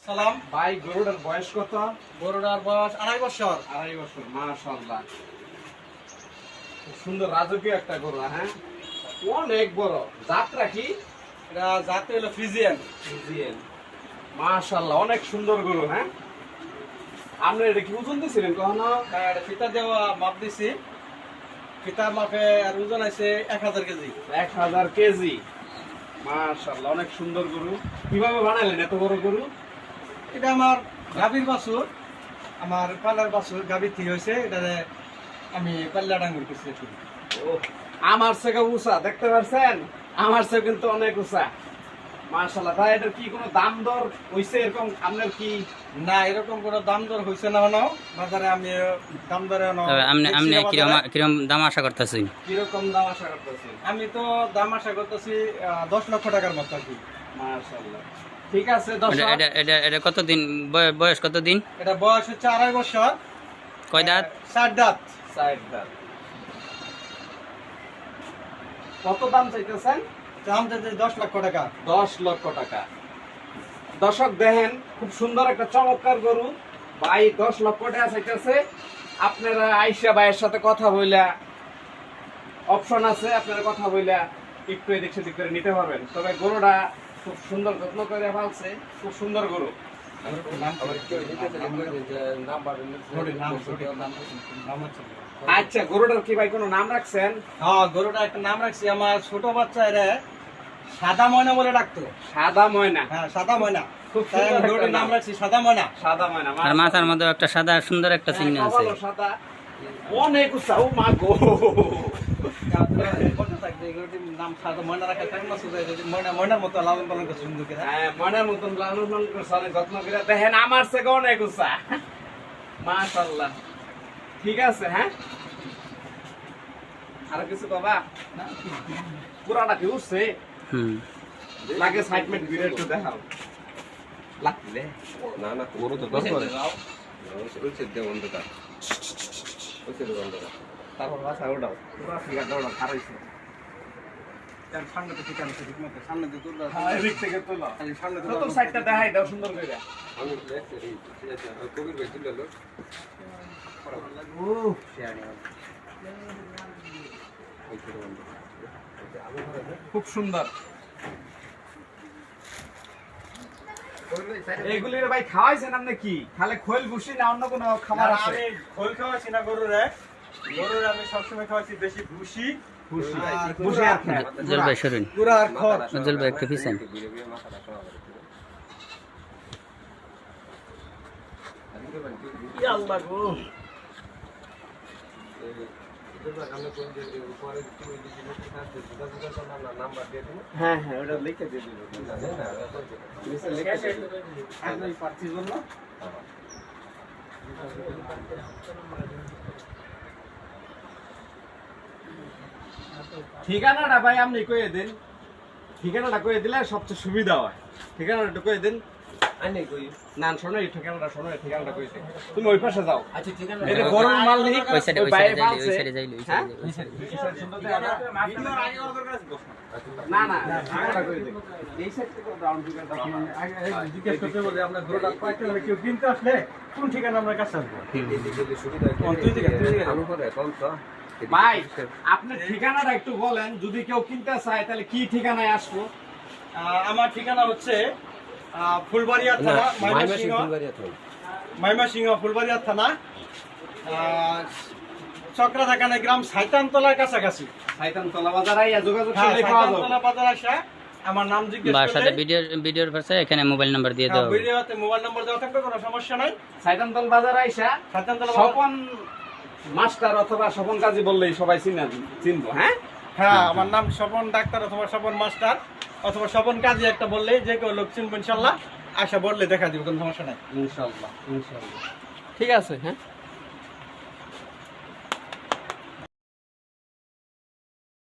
সালাম ভাই গরুটার বয়স কত? গরুটার বয়স 2.5 বছর। 2.5 বছর, মাশাআল্লাহ। খুব সুন্দর রাজকীয় একটা গরু, হ্যাঁ অনেক বড়। জাতটা কি? এটা জাতে হলো ফ্রিজিয়ান। ফ্রিজিয়ান, মাশাআল্লাহ, অনেক সুন্দর গরু। হ্যাঁ, আপনি এটা কি ওজন দিয়েছিলেন কখনো? এটা ফিতা দেওয়া মাপ দিছি, ফিতার মাপে আর ওজন আছে 1000 কেজি। 1000 কেজি, মাশাআল্লাহ, অনেক সুন্দর গরু। কিভাবে বানাইলেন এত বড় গরু? এটা আমার গাভীর বাছুর, আমার পালার বাছুর গাভীর থেকে হয়েছে। এটা আমি পাল্লা ডাঙ্গুর করছি। ও, আমার থেকে উঁচা, দেখতে পাচ্ছেন? আমার থেকে কিন্তু অনেক উঁচা, মাশাআল্লাহ। ভাই এটার কি কোনো দাম দর হইছে এরকম আপনার কি? না, এরকম কোনো দাম দর হয়েছে না হনো বাজারে। আমি দাম দরে আপনি কিরকম দাম আশা করতেছেন? কিরকম দাম আশা করতেছেন? আমি তো দাম আশা করতেছি 10 লক্ষ টাকার মতো আর কি। মাশাআল্লাহ, ঠিক আছে। দর্শক, এটা কতদিন বয়স? কতদিন? এটা বয়স হচ্ছে 2.5 বছর। কয় দাঁত? 4 দাঁত। সাইড দাম কত দাম চাইতেছেন? দাম চাইছে 10 লক্ষ টাকা। 10 লক্ষ টাকা। দর্শক দেখেন, খুব সুন্দর একটা চমৎকার গরু। ভাই 10 লক্ষ টাকা চাইতেছে। আপনারা আইসা ভাইয়ের সাথে কথা বইলা, অপশন আছে, আপনারা কথা বইলা একটু এদিক সেদিক করে নিতে পারবেন। তবে গরুটা খুব সুন্দর যত্ন করে ফেলছে, খুব সুন্দর গরু। আচ্ছা, গরুটার কি ভাই কোনো নাম রাখছেন? হ্যাঁ, গরুটা একটা নাম রাখছি। আমার ছোট বাচ্চা এরা সাদা ময়না বলে ডাকতো। সাদা ময়না। হ্যাঁ, সাদা ময়না। খুব তাই আমি সুন্দর গরুটার একটা নাম নাম। রাখছি সাদা ময়না। সাদা ময়না, আর মাথার মধ্যে একটা সাদা সুন্দর একটা চিহ্ন আছে। কপালও সাদা, অনেক উঁচা। ও মা গো, গরুটির নাম সাদা ময়না রাখা কারণ আছে যে ময়নার মতো লালন পালন করছে সুন্দর করে। হ্যাঁ, ময়নার মতন লালন পালন করছে, অনেক যত্ন করে। দেখেন আমার থেকে অনেক উঁচা, মাশাআল্লাহ। ঠিক আছে, হ্যাঁ, আর কিছু বাবা? পুরাটা কি উঠছে? লাগে সাইডমেন্ট ঘুরে একটু দেখাও। লাগলে না না, গরু তো দশ করে ওইছে দে অন্ধকার, ওইছে দে অন্ধকার। তারপর বাসা ওঠাও, পুরা ফিগারটা ওঠাও, খারাইছে। সামনে তো ঠিক আছে, ঠিক মতো সামনে দিয়ে তুলবা। হ্যাঁ, এদিক থেকে তোলো। সামনে তো প্রথম সাইডটা দেখাই দাও সুন্দর করে। আমি লেখছি ঠিক আছে, কবির ভাই তুলে লো। খুব সুন্দর। এগুলির ভাই খাওয়াইছেন আপনি কি? খালি খোল ভুসি না অন্য কোনো খাবার আছে? আমি খোল খাওয়াচ্ছি না গরুরে আমি সবসময় খাওয়াচ্ছি বেশি ভুসি। ভুসি, আর ভুসি আর খড়। উজ্জ্বল ভাই সরুন। গুঁড়া আর খড়। উজ্জ্বল ভাই একটু পিছান। আল্লাহ গো, হ্যাঁ হ্যাঁ, ওটা লিখে দিয়ে দিল। আমি পাচ্ছি জন্য ঠিকানাটা ভাই আপনি কয়ে দিন। ঠিকানাটা কয়ে দিলে সবচেয়ে সুবিধা হয়। ঠিকানাটা একটু কয়ে দিন। না, শোনো, এই ঠিকানাটা শোনো, এই ঠিকানাটা কয়ে দিন। তুমি ওই পাশে যাও। আচ্ছা, ঠিক আছে। এই যে গরুর মাল নেই, ওই সাইডে ওই বাইরে যাইলে, ওই পালছে। সাইডে যাইলে, ওই হ্যাঁ? সাইডে, ওই সাইডে। না না, ঠিকানাটা কয়ে দিন। এই সাইড থেকে রাউন্ড ঠিকানাটা জিজ্ঞেস করতে বলে আপনার গরুটা পাইতে হলে কেউ কিনতে আসলে কোন ঠিকানা আমরা কাছে আসবো? ভাই, আপনি ঠিকানাটা একটু বলেন, যদি কেউ কিনতে চায় তাহলে কি ঠিকানায় আসবো? আমার ঠিকানা হচ্ছে ফুলবাড়িয়া থানা, ময়মনসিংহ ফুলবাড়িয়া থানা, চক্রাথাকানা গ্রাম, সাইতানতলার কাছাকাছি। সাইতানতলা বাজার আইয়া যোগাযোগ করলে পাওয়া যাবে। সাইতানতলা বাজার আসা আমার নাম জিজ্ঞেস বা সাথে করলে ভিডিওর পাশে এখানে মোবাইল নাম্বার দিয়ে দেওয়া হবে। ভিডিওতে মোবাইল নম্বর দেওয়া থাকবে, কোনো সমস্যা নাই। সাইতানতল বাজার আইসা সাইতানতলা স্বপন মাস্টার অথবা স্বপন কাজী বললেই সবাই চিনবো। হ্যাঁ, হ্যাঁ, আমার নাম স্বপন ডাক্তার অথবা স্বপন মাস্টার অথবা স্বপন কাজী একটা বললেই যে কেউ লোক চিনবো ইনশাল্লাহ। আশা বললে দেখা দিব, কোনো সমস্যা নাই। ইনশাআল্লাহ, ইনশাআল্লাহ। ঠিক আছে, হ্যাঁ।